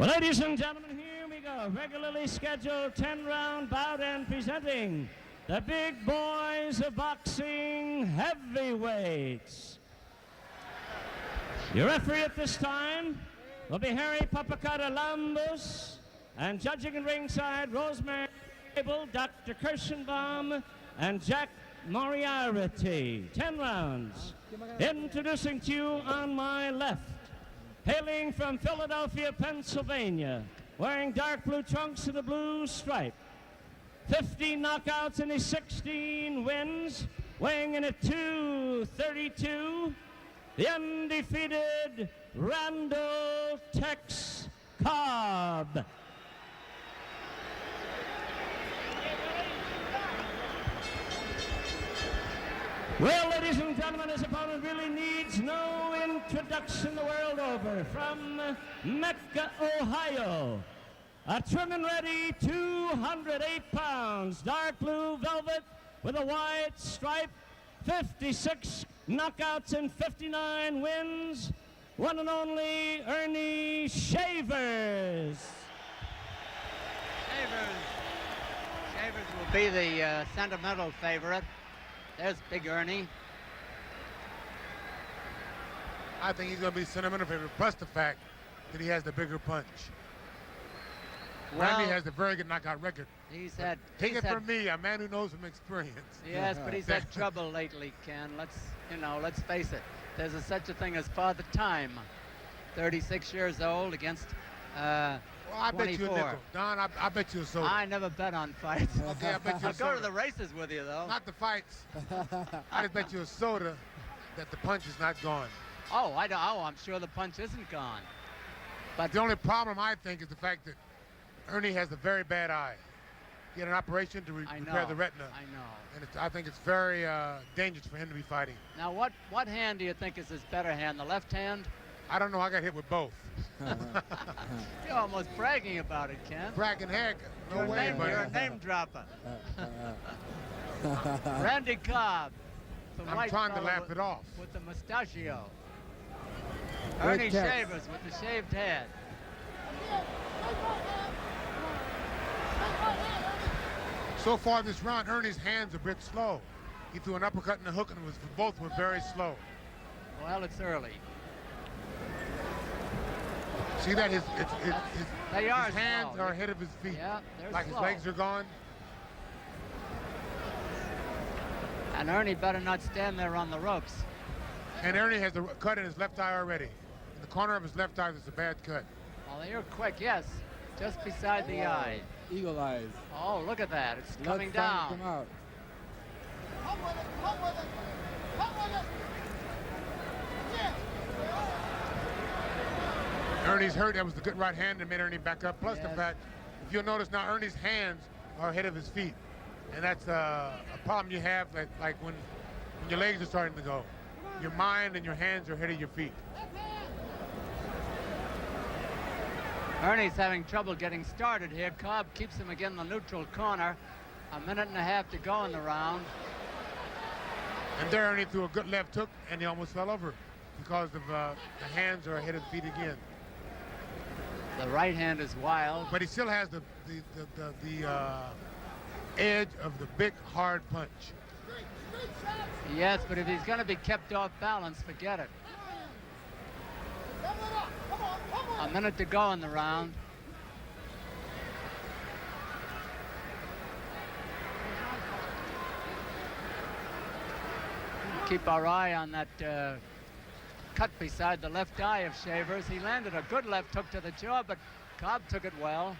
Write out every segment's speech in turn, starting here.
Well, ladies and gentlemen, here we go. Regularly scheduled 10-round bout and presenting the big boys of boxing heavyweights. Your referee at this time will be Harry Papakata Lambus, and judging in ringside, Rosemary Abel, Dr. Kirschenbaum, and Jack Moriarty. 10 rounds. Introducing to you on my left, hailing from Philadelphia, Pennsylvania, wearing dark blue trunks and a blue stripe. 15 knockouts and his 16 wins, weighing in at 232, the undefeated Randall Tex Cobb. Well, ladies and gentlemen, his opponent really needs no introduction the world over. From Mecca, Ohio, a trim and ready 208 pounds, dark blue velvet with a white stripe, 56 knockouts and 59 wins, one and only Earnie Shavers. Shavers will be the sentimental favorite. There's Big Earnie. I think he's going to be sentimental favorite, plus the fact that he has the bigger punch. Well, Randy has a very good knockout record. Take it from me, a man who knows from experience. Yes, but he's had trouble lately, Ken. Let's face it. There's such a thing as Father Time. 36 years old against well, I 24. bet you a nickel. Don, I bet you a soda. I never bet on fights. Okay, I bet you a I'll soda. go to the races with you, though. Not the fights. I just bet you a soda that the punch is not gone. Oh, I'm sure the punch isn't gone. But the only problem, I think, is the fact that Earnie has a very bad eye. He had an operation to repair the retina. I know. And I think it's very dangerous for him to be fighting. Now, what hand do you think is his better hand? The left hand? I don't know. I got hit with both. You're almost bragging about it, Ken. Bragging heck. No way, buddy. You're a name dropper. Randy Cobb. I'm trying to laugh it off. With the mustachio. Earnie Shavers with the shaved head. So far this round, Ernie's hands are a bit slow. He threw an uppercut and a hook, and both were very slow. Well, it's early. See that his hands slow. are ahead of his feet. Yeah, they're like slow. His legs are gone. And Earnie better not stand there on the ropes. And Earnie has a cut in his left eye already. In the corner of his left eye, there's a bad cut. Well, you're quick, yes. Just beside the eye. Eagle eyes. Oh, look at that. It's coming Let's down. Come out. Come with it, come with it, come with it. Yeah. Ernie's hurt. That was the good right hand that made Ernie back up. Plus the fact, if you'll notice now, Ernie's hands are ahead of his feet. And that's a problem you have like when your legs are starting to go. Your mind and your hands are ahead of your feet. Ernie's having trouble getting started here. Cobb keeps him again in the neutral corner. A minute and a half to go in the round. And there Ernie threw a good left hook, and he almost fell over because of the hands are ahead of the feet again. The right hand is wild. But he still has the edge of the big, hard punch. Yes, but if he's going to be kept off balance, forget it. A minute to go in the round. Keep our eye on that cut beside the left eye of Shavers. He landed a good left hook to the jaw, but Cobb took it well.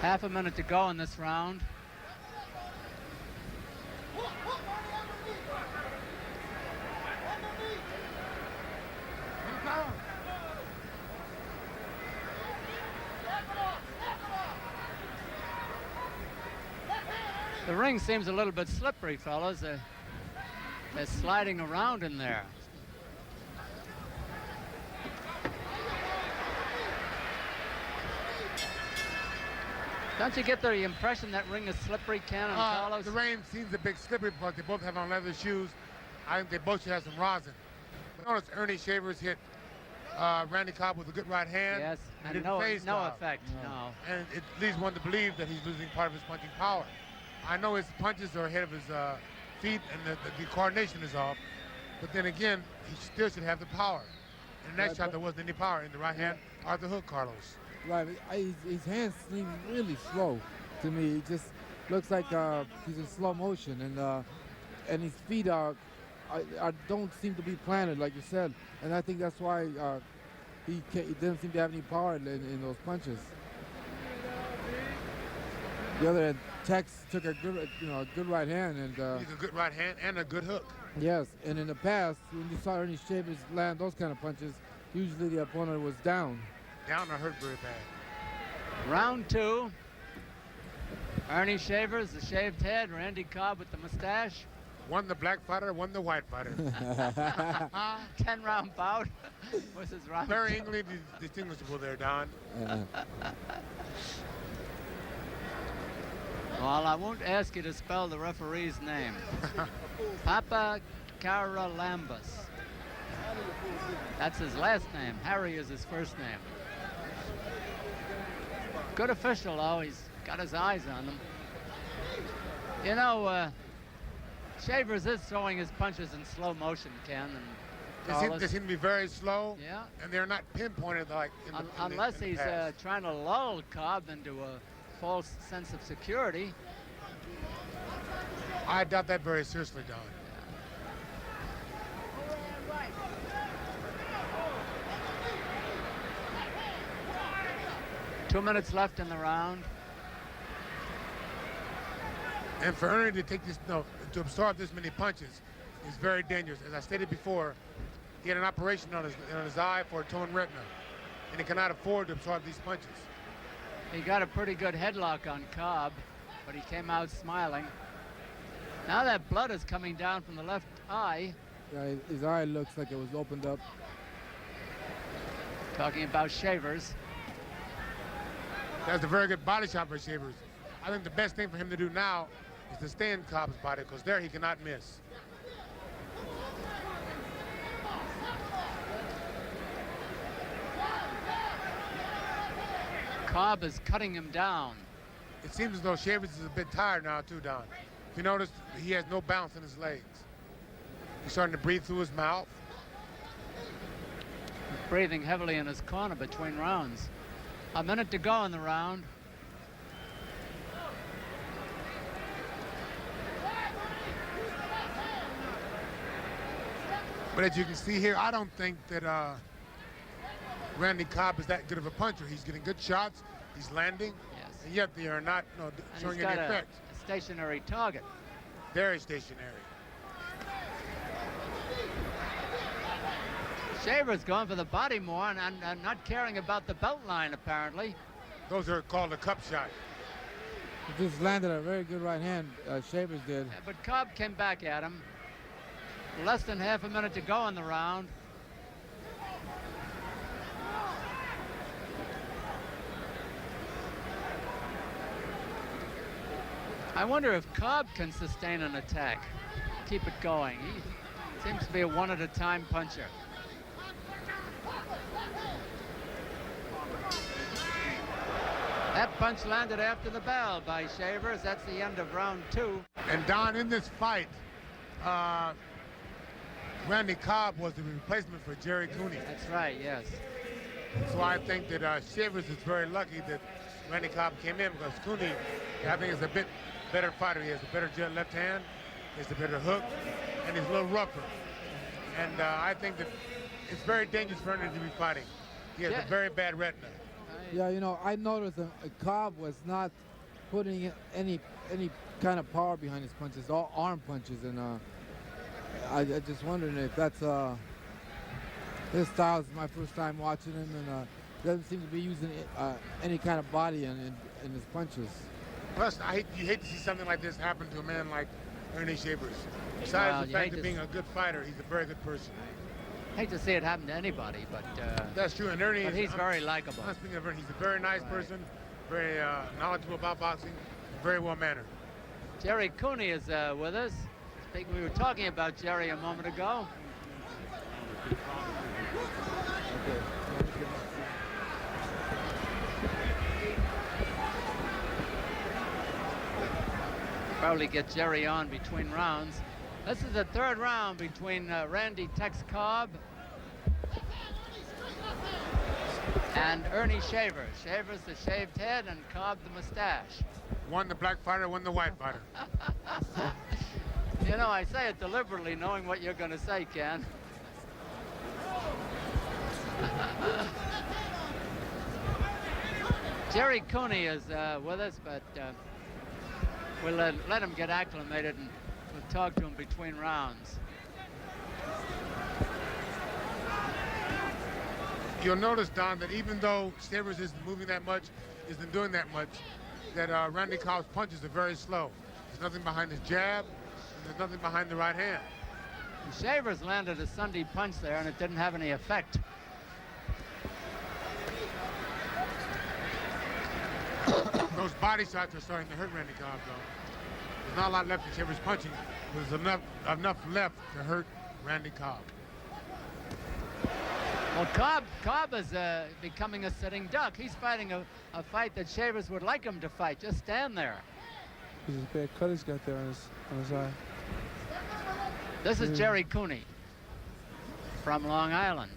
Half a minute to go in this round. The ring seems a little bit slippery, fellas. They're sliding around in there. Don't you get the impression that ring is slippery, Ken and Carlos? The rain seems a bit slippery, but they both have on leather shoes. I think they both should have some rosin. But notice Earnie Shavers hit Randy Cobb with a good right hand. Yes, and didn't no phase Cobb. effect, no. And it leads one to believe that he's losing part of his punching power. I know his punches are ahead of his feet and the coordination is off, but then again, he still should have the power. In that shot, there wasn't any power in the right hand or the hook, Carlos. Right, his hands seem really slow to me. It just looks like he's in slow motion, and his feet don't seem to be planted, like you said. And I think that's why he didn't seem to have any power in those punches. The other hand, Tex took a good right hand, and he's a good right hand and a good hook. Yes, and in the past, when you saw Earnie Shavers land those kind of punches, usually the opponent was down. Down or hurt very bad. Round 2. Earnie Shavers, the shaved head. Randy Cobb with the mustache. One the black fighter, one the white fighter. 10-round bout versus round Very 2. easily distinguishable there, Don. Well, I won't ask you to spell the referee's name. Papa Caralambus. That's his last name. Harry is his first name. Good official, though. He's got his eyes on them. You know, Shavers is throwing his punches in slow motion, Ken. And They seem to be very slow, yeah. and they're not pinpointed like unless in he's the past. trying to lull Cobb into a false sense of security. I doubt that very seriously, Don. 2 minutes left in the round. And for Earnie to take this, to absorb this many punches is very dangerous. As I stated before, he had an operation on his eye for a torn retina, and he cannot afford to absorb these punches. He got a pretty good headlock on Cobb, but he came out smiling. Now that blood is coming down from the left eye. Yeah, his eye looks like it was opened up. Talking about Shavers. That's a very good body shot for Shavers. I think the best thing for him to do now is to stay in Cobb's body, because there he cannot miss. Cobb is cutting him down. It seems as though Shavers is a bit tired now too, Don. If you notice, he has no bounce in his legs. He's starting to breathe through his mouth. He's breathing heavily in his corner between rounds. A minute to go in the round. But as you can see here, I don't think that Randy Cobb is that good of a puncher. He's getting good shots, he's landing, Yes. and yet they are not showing any effect. A stationary target. Very stationary. Shavers going for the body more and not caring about the belt line, apparently. Those are called a cup shot. He just landed a very good right hand, Shavers did. But Cobb came back at him. Less than half a minute to go in the round. I wonder if Cobb can sustain an attack, keep it going. He seems to be a one-at-a-time puncher. That punch landed after the bell by Shavers. That's the end of round 2. And Don, in this fight, Randy Cobb was the replacement for Jerry Cooney. That's right, yes. So I think that Shavers is very lucky that Randy Cobb came in, because Cooney, I think, is a bit better fighter. He has a better left hand, he has a better hook, and he's a little rougher. And I think that it's very dangerous for him to be fighting. He has a very bad retina. Yeah, you know, I noticed Cobb was not putting any kind of power behind his punches, all arm punches, and I just wondering if that's his style. Is my first time watching him, and doesn't seem to be using any kind of body in his punches. Plus, you hate to see something like this happen to a man like Earnie Shavers. Besides the fact of being a good fighter, he's a very good person. Hate to see it happen to anybody, but that's true. And Earnie, but he's very likable. Speaking of Earnie, he's a very nice person, very knowledgeable about boxing, very well mannered. Jerry Cooney is with us. We were talking about Jerry a moment ago. Probably get Jerry on between rounds. This is the third round between Randy Tex Cobb and Earnie Shaver. Shaver's the shaved head and Cobb the mustache. One the black fighter, one the white fighter. You know, I say it deliberately, knowing what you're going to say, Ken. Jerry Cooney is with us, but we'll let him get acclimated and we'll talk to him between rounds. You'll notice, Don, that even though Shavers isn't moving that much, isn't doing that much, that Randy Cobb's punches are very slow. There's nothing behind his jab, and there's nothing behind the right hand. Shavers landed a Sunday punch there, and it didn't have any effect. Those body shots are starting to hurt Randy Cobb, though. There's not a lot left in Shavers' punching, but there's enough left to hurt Randy Cobb. Well, Cobb is becoming a sitting duck. He's fighting a fight that Shavers would like him to fight. Just stand there. There's a bad cut he's got there on his eye. This is Jerry Cooney from Long Island.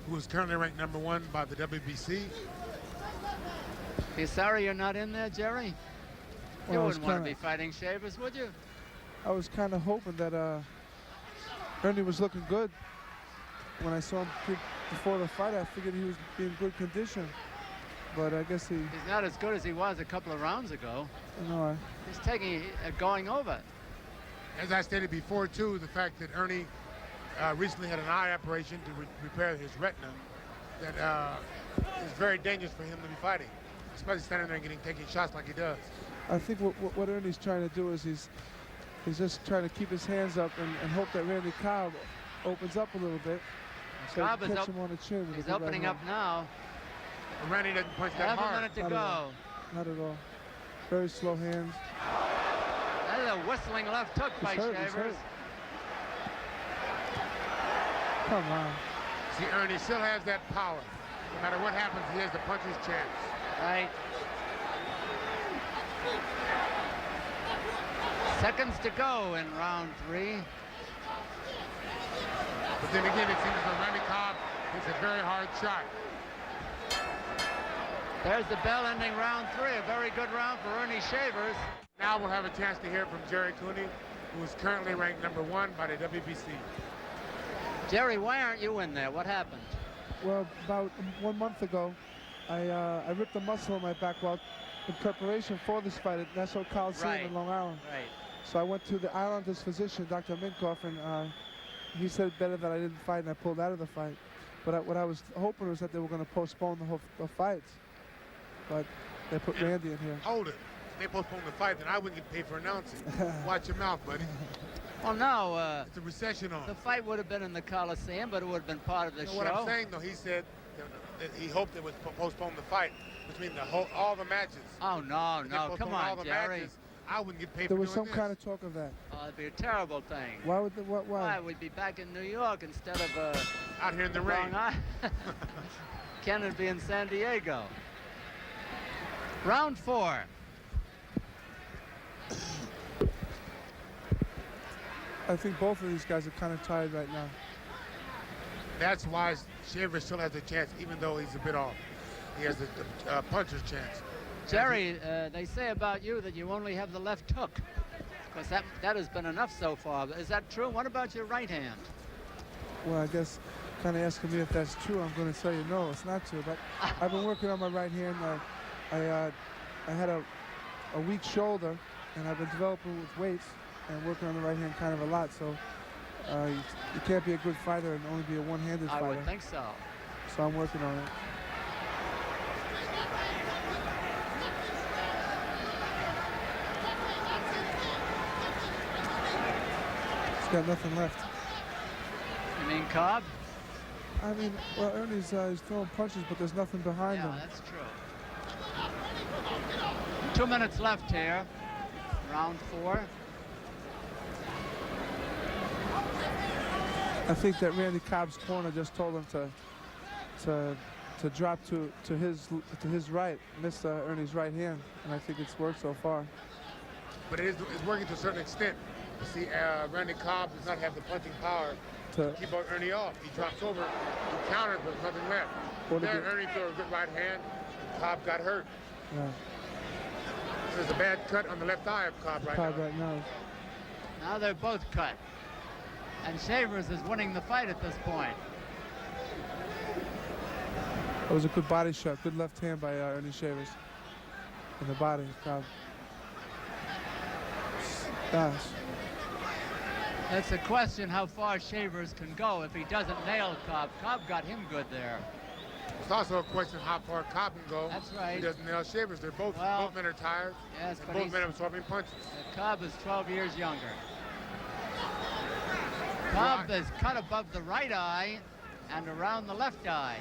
Who is currently ranked #1 by the WBC. You sorry you're not in there, Jerry? Well, You wouldn't want to be fighting Shavers, would you? I was kind of hoping that Earnie was looking good. When I saw him before the fight, I figured he was in good condition. But I guess He's not as good as he was a couple of rounds ago. No, He's taking going over. As I stated before, too, the fact that Earnie recently had an eye operation to repair his retina, that is very dangerous for him to be fighting, especially standing there and taking shots like he does. I think what Ernie's trying to do is he's just trying to keep his hands up and hope that Randy Cobb opens up a little bit. So Cobb he is catch up. him on the chin with a He's good opening right up now. And Randy doesn't punch that Half a hard. minute to Not at go. all. Not at all. Very slow hands. That is a whistling left hook by He's hurt, he's Shavers. hurt. Come on. See, Earnie still has that power. No matter what happens, he has the puncher's chance. Right. Seconds to go in round 3. But then again, it seems that Randy Cobb hits a very hard shot. There's the bell ending round 3. A very good round for Earnie Shavers. Now we'll have a chance to hear from Jerry Cooney, who is currently ranked #1 by the WBC. Jerry, why aren't you in there? What happened? Well, about 1 month ago, I ripped a muscle in my back while in preparation for this fight at Nassau Coliseum Right. in Long Island. Right. So I went to the Islanders physician, Dr. Minkoff, and he said better that I didn't fight, and I pulled out of the fight. But what I was hoping was that they were going to postpone the fights. But they put Randy in here. Hold it. If they postpone the fight, then I wouldn't get paid for announcing. Watch your mouth, buddy. Well, no, It's a recession on. the fight would have been in the Coliseum, but it would have been part of the You know show. what I'm saying, though? He said that he hoped they would postpone the fight, which means all the matches. Oh, no, If they no, postpone come all on, the Jerry. matches, I wouldn't get paid There for was doing some this. kind of talk of that. Oh, it'd be a terrible thing. Why would Why? why? We'd be back in New York instead of Out here in the rain. Long Island. Ken would be in San Diego. Round 4. I think both of these guys are kind of tired right now. That's why Shaver still has a chance, even though he's a bit off. He has a puncher's chance. Jerry, they say about you that you only have the left hook. Because that has been enough so far. Is that true? What about your right hand? Well, I guess kind of asking me if that's true, I'm going to tell you no, it's not true. But I've been working on my right hand. I had a weak shoulder, and I've been developing with weights and working on the right hand kind of a lot. So you can't be a good fighter and only be a one-handed fighter. I would think so. So I'm working on it. He's got nothing left. You mean Cobb? I mean, well, Ernie's he's throwing punches, but there's nothing behind Yeah, him. that's true. 2 minutes left here, round 4. I think that Randy Cobb's corner just told him to drop to his right, miss Ernie's right hand, and I think it's worked so far. But it's working to a certain extent. You see, Randy Cobb does not have the punching power to keep Ernie off. He drops over, he counters, but there's nothing left. Then Ernie threw a good right hand, and Cobb got hurt. Right. There's a bad cut on the left eye of Cobb right now. Now they're both cut. And Shavers is winning the fight at this point. It was a good body shot, good left hand by Ernie Shavers. In the body, Cobb. Gosh. It's a question how far Shavers can go if he doesn't nail Cobb. Cobb got him good there. It's also a question how far Cobb can go. That's right. He doesn't nail Shavers. They're both men are tired. Yes, and but both men are absorbing punches. Cobb is 12 years younger. Cobb is cut above the right eye and around the left eye.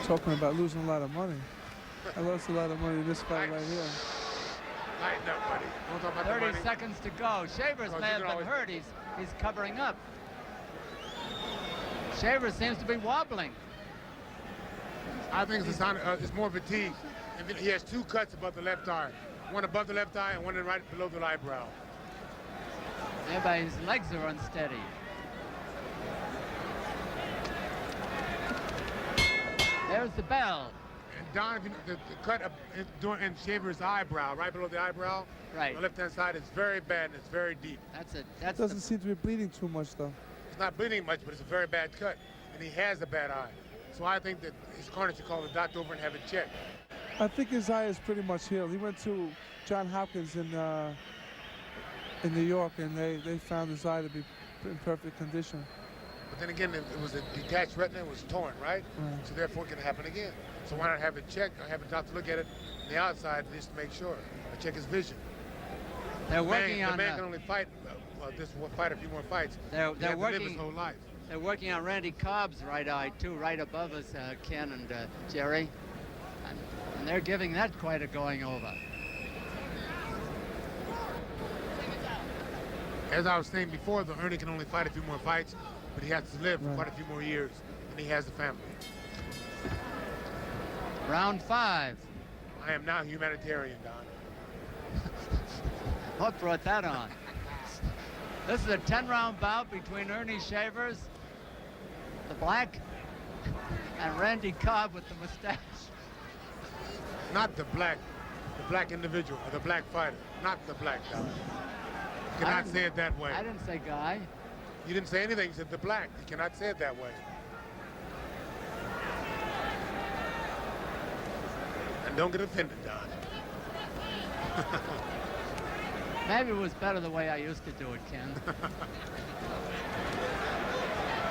Talking about losing a lot of money. I lost a lot of money in this fight right here. Lighten up, buddy. Don't talk about 30 the money. seconds to go. Shavers may have been hurt. He's covering up. Shavers seems to be wobbling. I think it's more fatigue. And he has 2 cuts above the left eye. One above the left eye and one right below the eyebrow. Maybe his legs are unsteady. There's the bell. And Don, the cut in Shavers' eyebrow, right below the eyebrow, right. On the left-hand side, is very bad and it's very deep. It doesn't seem to be bleeding too much, though. It's not bleeding much, but it's a very bad cut. And he has a bad eye. So I think that his corner should call the doctor over and have it checked. I think his eye is pretty much healed. He went to John Hopkins in New York, and they found his eye to be in perfect condition. But then again, it was a detached retina, it was torn, right? So therefore it can happen again. So why not have it checked, or have a doctor look at it on the outside just to make sure, or check his vision. They're working on the man can only fight fight a few more fights. They're working his whole life. They're working on Randy Cobb's right eye too, right above us, Ken and Jerry, and they're giving that quite a going over. As I was saying before, the Ernie can only fight a few more fights, but he has to live for quite a few more years, and he has a family. Round 5. I am now humanitarian, Don. What brought that on? This is a 10-round bout between Ernie Shavers, the black, and Randy Cobb with the mustache. Not the black individual, or the black fighter, not the black guy. You cannot say it that way. I didn't say guy. You didn't say anything, you said the black. You cannot say it that way. And don't get offended, Don. Maybe it was better the way I used to do it, Ken.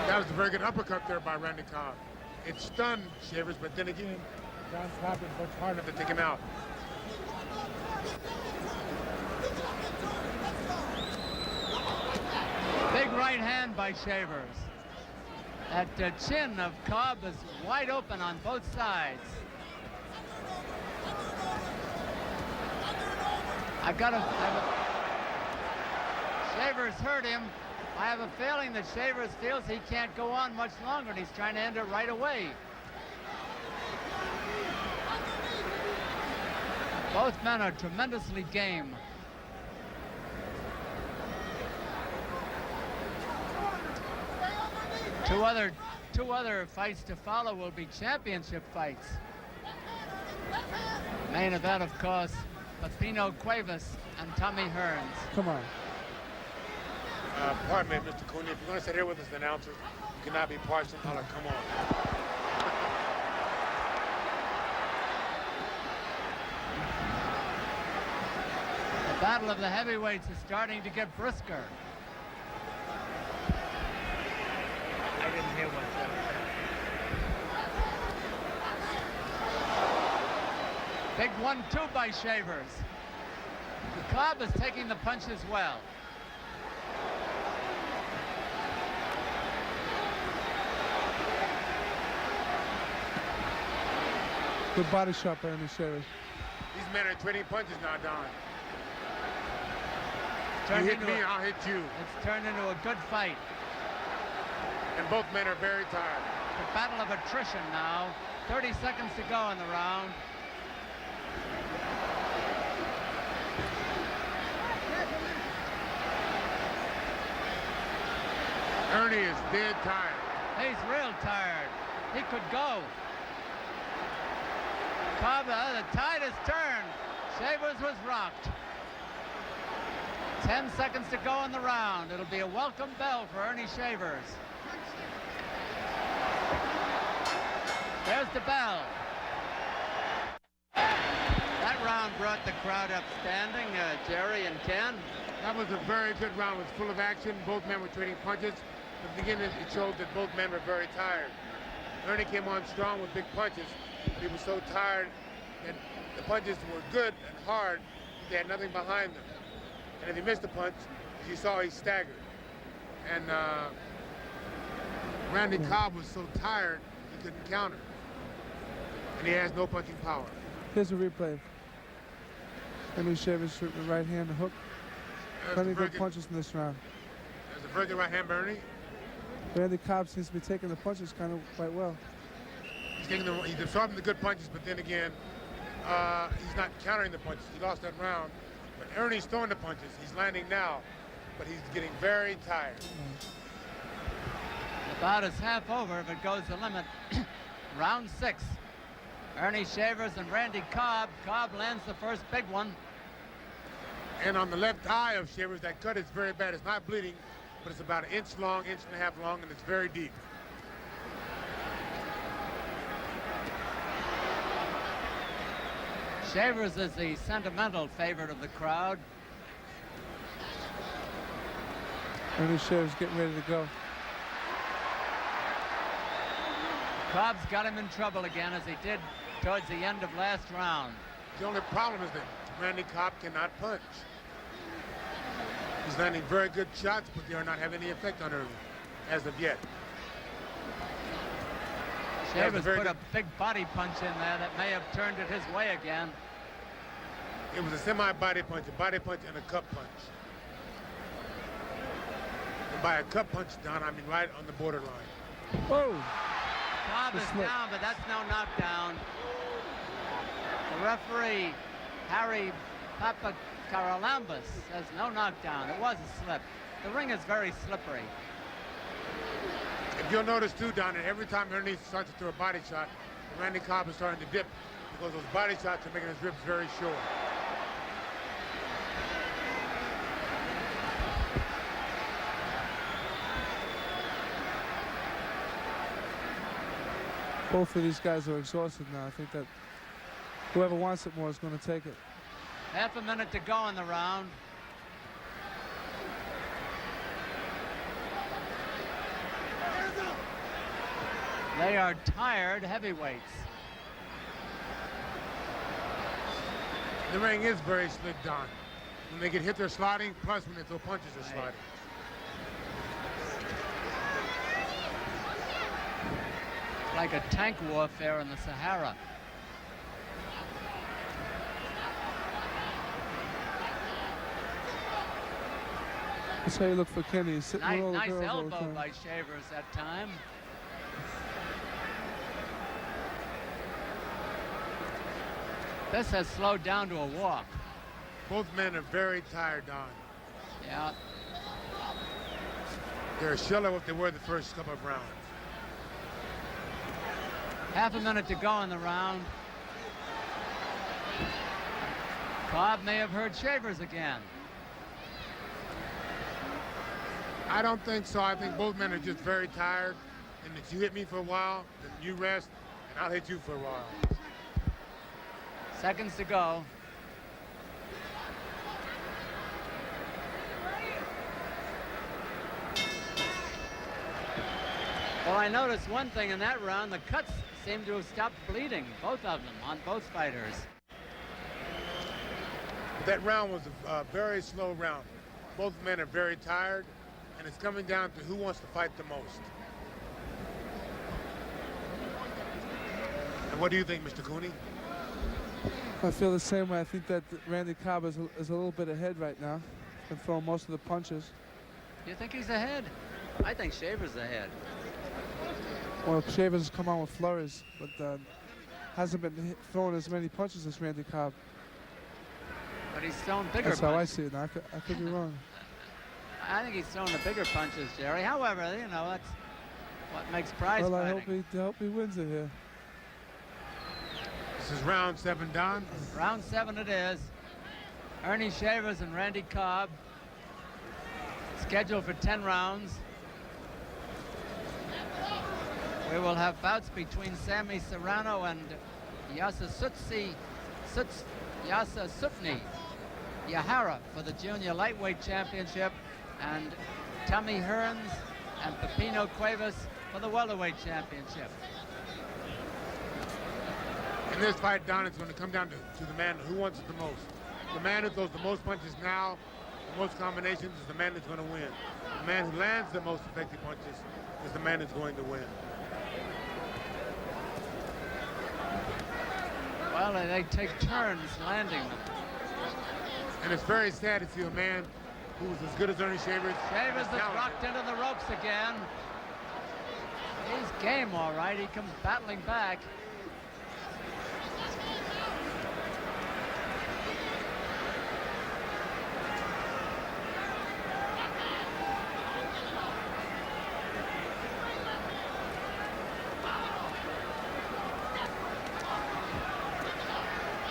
That was a very good uppercut there by Randy Cobb. It stunned Shavers, but then again, John Hopkins worked hard enough to take him out. Big right hand by Shavers. That chin of Cobb is wide open on both sides. Shavers hurt him. I have a feeling that Shavers feels he can't go on much longer, and he's trying to end it right away. Both men are tremendously game. Two other fights to follow will be championship fights. Main event, of course, Pepino Cuevas and Tommy Hearns. Come on. Pardon me, Mr. Cooney. If you're going to sit here with us, the announcers, you cannot be partial. Come on. The battle of the heavyweights is starting to get brisker. I didn't hear what that was. Big 1-2 by Shavers. Cobb is taking the punches well. Good body shot by Ernie Shavers. These men are trading punches now, Don. Turned You hit into me, a- I'll hit you. It's turned into a good fight. And both men are very tired. The battle of attrition now. 30 seconds to go in the round. Ernie is dead tired. He's real tired. He could go. Cobb, the tide has turned. Shavers was rocked. 10 seconds to go in the round. It'll be a welcome bell for Ernie Shavers. There's the bell. That round brought the crowd up standing, Jerry and Ken. That was a very good round. It was full of action. Both men were trading punches. At the beginning, it showed that both men were very tired. Ernie came on strong with big punches. He was so tired that the punches were good and hard. They had nothing behind them. And if he missed a punch, as you saw, he staggered. And Randy Cobb was so tired, he couldn't counter. And he has no punching power. Here's a replay. Ernie Shavers shooting the right hand, the hook. Plenty of good punches in this round. There's a very good right hand by Ernie. Randy Cobb seems to be taking the punches kind of quite well. He's absorbing the good punches, but then again, he's not countering the punches. He lost that round. But Ernie's throwing the punches. He's landing now, but he's getting very tired. The bout is half over if it goes the limit. Round 6. Ernie Shavers and Randy Cobb. Cobb lands the first big one. And on the left eye of Shavers, that cut is very bad. It's not bleeding, but it's about 1.5 inches long, 1.5 inches long, and it's very deep. Shavers is the sentimental favorite of the crowd. Ernie Shavers getting ready to go. Cobb's got him in trouble again, as he did towards the end of last round. The only problem is that Randy Cobb cannot punch. He's landing very good shots, but they are not having any effect on Ernie as of yet. Shavers put a big body punch in there that may have turned it his way again. It was a semi-body punch, and a cup punch. And by a cup punch, Don, I mean right on the borderline. Whoa! Cobb is down, but that's no knockdown. The referee, Harry Papakaralambis, says no knockdown. It was a slip. The ring is very slippery. If you'll notice too, Don, that every time Ernie starts to throw a body shot, Randy Cobb is starting to dip because those body shots are making his ribs very short. Both of these guys are exhausted now. I think that whoever wants it more is going to take it. Half a minute to go in the round. They are tired heavyweights. The ring is very slick, Don. When they get hit, they're sliding, plus when they throw punches, they're sliding. Like a tank warfare in the Sahara. That's how you look for Kenny. He's sitting with all the Nice girls all the elbow time. by Shavers that time. This has slowed down to a walk. Both men are very tired, Don. Yeah. They're a shell of what they were the first couple of rounds. Half a minute to go in the round. Cobb may have heard Shavers again. I don't think so. I think both men are just very tired, and that you hit me for a while, then you rest, and I'll hit you for a while. Seconds to go. Well, I noticed one thing in that round. The cuts seem to have stopped bleeding, both of them, on both fighters. That round was a very slow round. Both men are very tired, and it's coming down to who wants to fight the most. And what do you think, Mr. Cooney? I feel the same way. I think that Randy Cobb is a little bit ahead right now. He's been throwing most of the punches. You think he's ahead? I think Shaver's ahead. Well, Shavers has come on with flurries, but hasn't been throwing as many punches as Randy Cobb. But he's thrown bigger That's punches. how I see it. Now, I could be wrong. I think he's thrown the bigger punches, Jerry. However, you know, that's what makes prize Well, fighting. I hope he wins it here. This is round 7, Don. Round 7 it is. Earnie Shavers and Randy Cobb. Scheduled for 10 rounds. We will have bouts between Sammy Serrano and Yasutni Yahara for the Junior Lightweight Championship, and Tommy Hearns and Pepino Cuevas for the Welterweight Championship. In this fight, Don, it's going to come down to the man who wants it the most. The man who throws the most punches now, the most combinations, is the man that's going to win. The man who lands the most effective punches is the man that's going to win. Well, they take turns landing them. And it's very sad to see a man who was as good as Earnie Shavers. Shavers is rocked into the ropes again. He's game, all right. He comes battling back.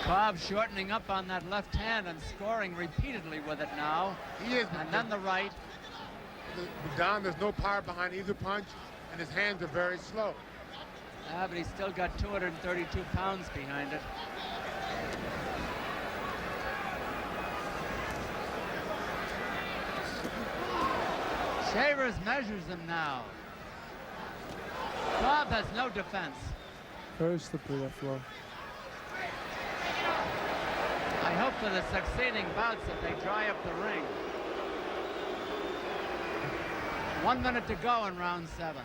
Cobb shortening up on that left hand and scoring repeatedly with it now. He is. And then the right. Don, there's no power behind either punch, and his hands are very slow. But he's still got 232 pounds behind it. Shavers measures him now. Cobb has no defense. Very slippery, that floor. I hope for the succeeding bouts that they dry up the ring. 1 minute to go in round 7.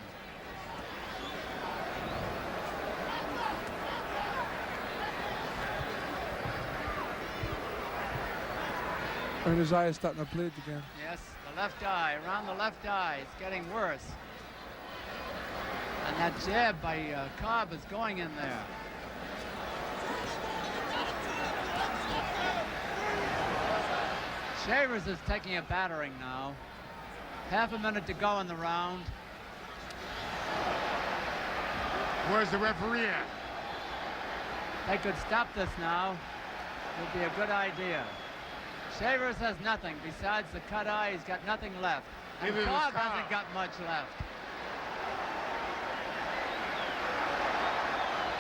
And his eye is starting to bleed again. Yes, the left eye, around the left eye. It's getting worse. And that jab by Cobb is going in there. Shavers is taking a battering now. Half a minute to go in the round. Where's the referee at? They could stop this now. Would be a good idea. Shavers has nothing besides the cut eye. He's got nothing left. And Neither does Cobb Cobb. hasn't got much left.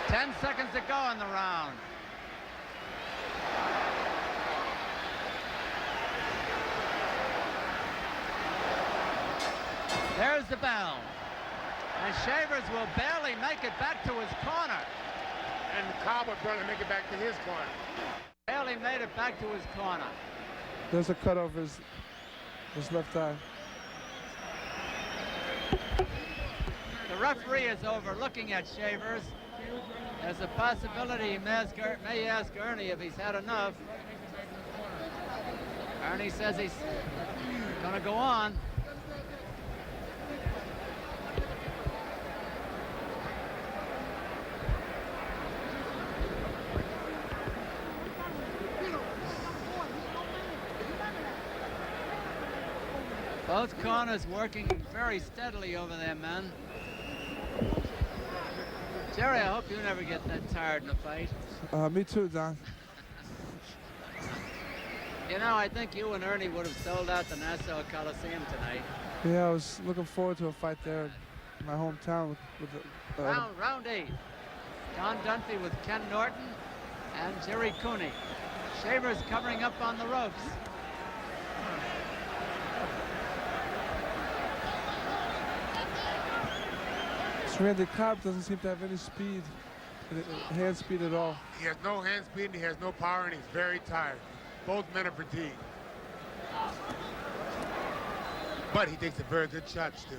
10 seconds to go in the round. There's the bell. And Shavers will barely make it back to his corner. And Cobb will barely make it back to his corner. Barely made it back to his corner. There's a cut over his left eye. The referee is over looking at Shavers. There's a possibility he may ask Earnie if he's had enough. Earnie says he's going to go on. Both corners working very steadily over there, men. Jerry, I hope you never get that tired in a fight. Me too, Don. You know, I think you and Earnie would have sold out the Nassau Coliseum tonight. Yeah, I was looking forward to a fight there in my hometown with the, Round 8. Don Dunphy with Ken Norton and Jerry Cooney. Shavers covering up on the ropes. Randy Cobb doesn't seem to have any speed, hand speed at all. He has no hand speed and he has no power and he's very tired. Both men are fatigued. But he takes a very good shot still.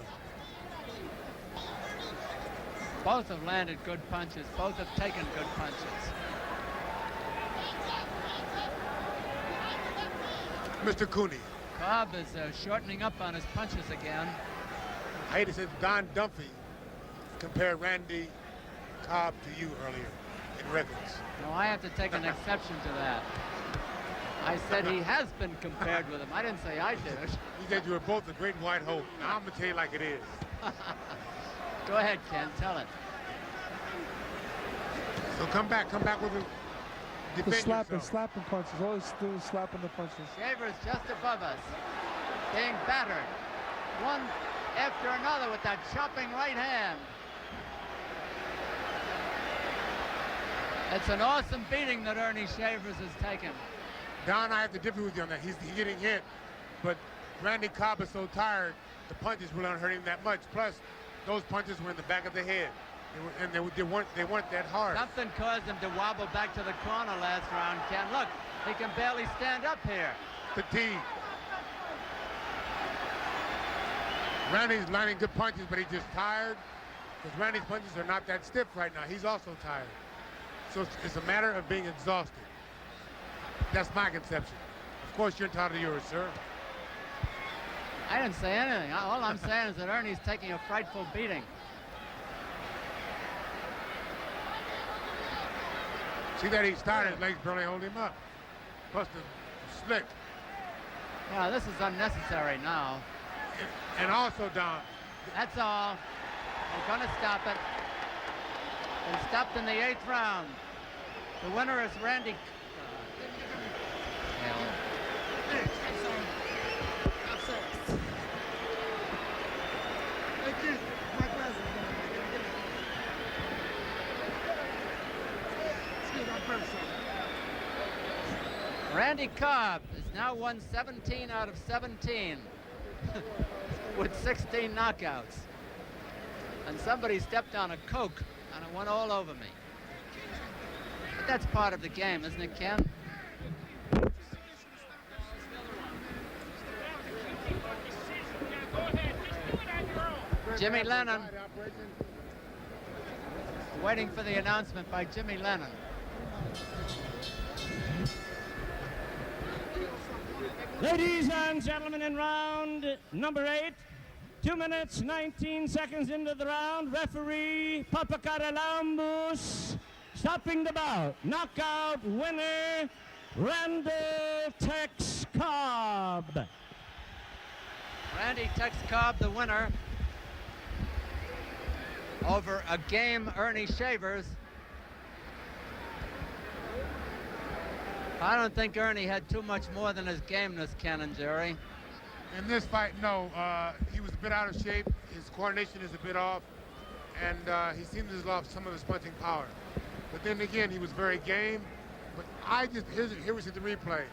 Both have landed good punches. Both have taken good punches. Mr. Cooney. Cobb is shortening up on his punches again. I hate to say Don Dumphy compared Randy Cobb to you earlier in records. No, I have to take an exception to that. I said he has been compared with him. I didn't say I did. You said you were both a great white hope. Now I'm going to tell you like it is. Go ahead, Ken, tell it. So come back with a The slapping yourself. punches. All he's doing is slapping the punches. Shavers just above us, being battered. One after another with that chopping right hand. It's an awesome beating that Earnie Shavers has taken. Don, I have to differ with you on that. He's getting hit, but Randy Cobb is so tired, the punches really aren't hurting him that much. Plus, those punches were in the back of the head, they weren't that hard. Something caused him to wobble back to the corner last round, Ken. Look, he can barely stand up here. Fatigue. Randy's landing good punches, but he's just tired because Randy's punches are not that stiff right now. He's also tired. So it's a matter of being exhausted. That's my conception. Of course, you're entitled to yours, sir. I didn't say anything. All I'm saying is that Ernie's taking a frightful beating. See that he's tired, his legs barely hold him up. Plus the slick. Yeah, this is unnecessary now. And also, Don. That's all. We're going to stop it. It stopped in the 8th round. The winner is Randy. Randy Cobb has now won 17 out of 17 with 16 knockouts. And somebody stepped on a Coke and it went all over me. But that's part of the game, isn't it, Ken? Jimmy Lennon. Waiting for the announcement by Jimmy Lennon. Ladies and gentlemen, in round number 8, 2 minutes, 19 seconds into the round, referee Papacaralambus stopping the bout. Knockout winner, Randall Tex Cobb. Randy Tex Cobb, the winner, over a game Earnie Shavers. I don't think Earnie had too much more than his gameness, Ken and Jerry. In this fight, no. He was a bit out of shape. His coordination is a bit off. And he seemed to have lost some of his punching power. But then again, he was very game. But here we see the replay.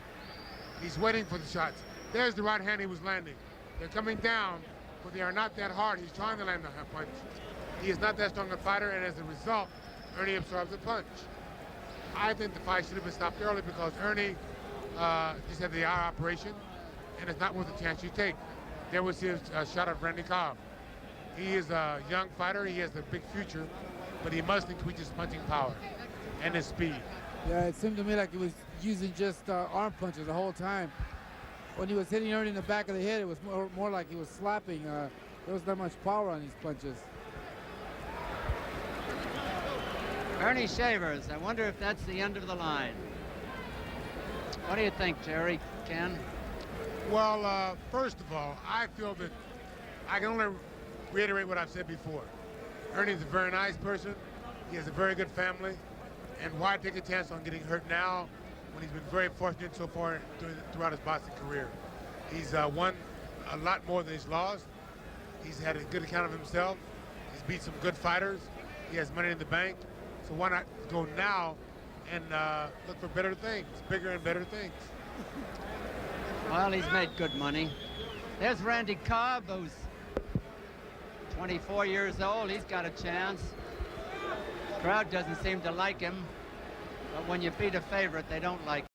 He's waiting for the shots. There's the right hand he was landing. They're coming down, but they are not that hard. He's trying to land the punch. He is not that strong a fighter, and as a result, Earnie absorbs the punch. I think the fight should have been stopped early because Earnie just had the eye operation, and it's not worth the chance you take. There was his shot at Randy Cobb. He is a young fighter. He has a big future, but he must increase his punching power and his speed. Yeah, it seemed to me like he was using just arm punches the whole time. When he was hitting Earnie in the back of the head, it was more like he was slapping. There was not much power on these punches. Earnie Shavers, I wonder if that's the end of the line. What do you think, Jerry, Ken? Well, first of all, I feel that I can only reiterate what I've said before. Ernie's a very nice person. He has a very good family. And why take a chance on getting hurt now when he's been very fortunate so far throughout his boxing career? He's won a lot more than he's lost. He's had a good account of himself. He's beat some good fighters. He has money in the bank. So why not go now and look for better things, bigger and better things? Well, he's made good money. There's Randy Cobb, who's 24 years old. He's got a chance. Crowd doesn't seem to like him, but when you beat a favorite, they don't like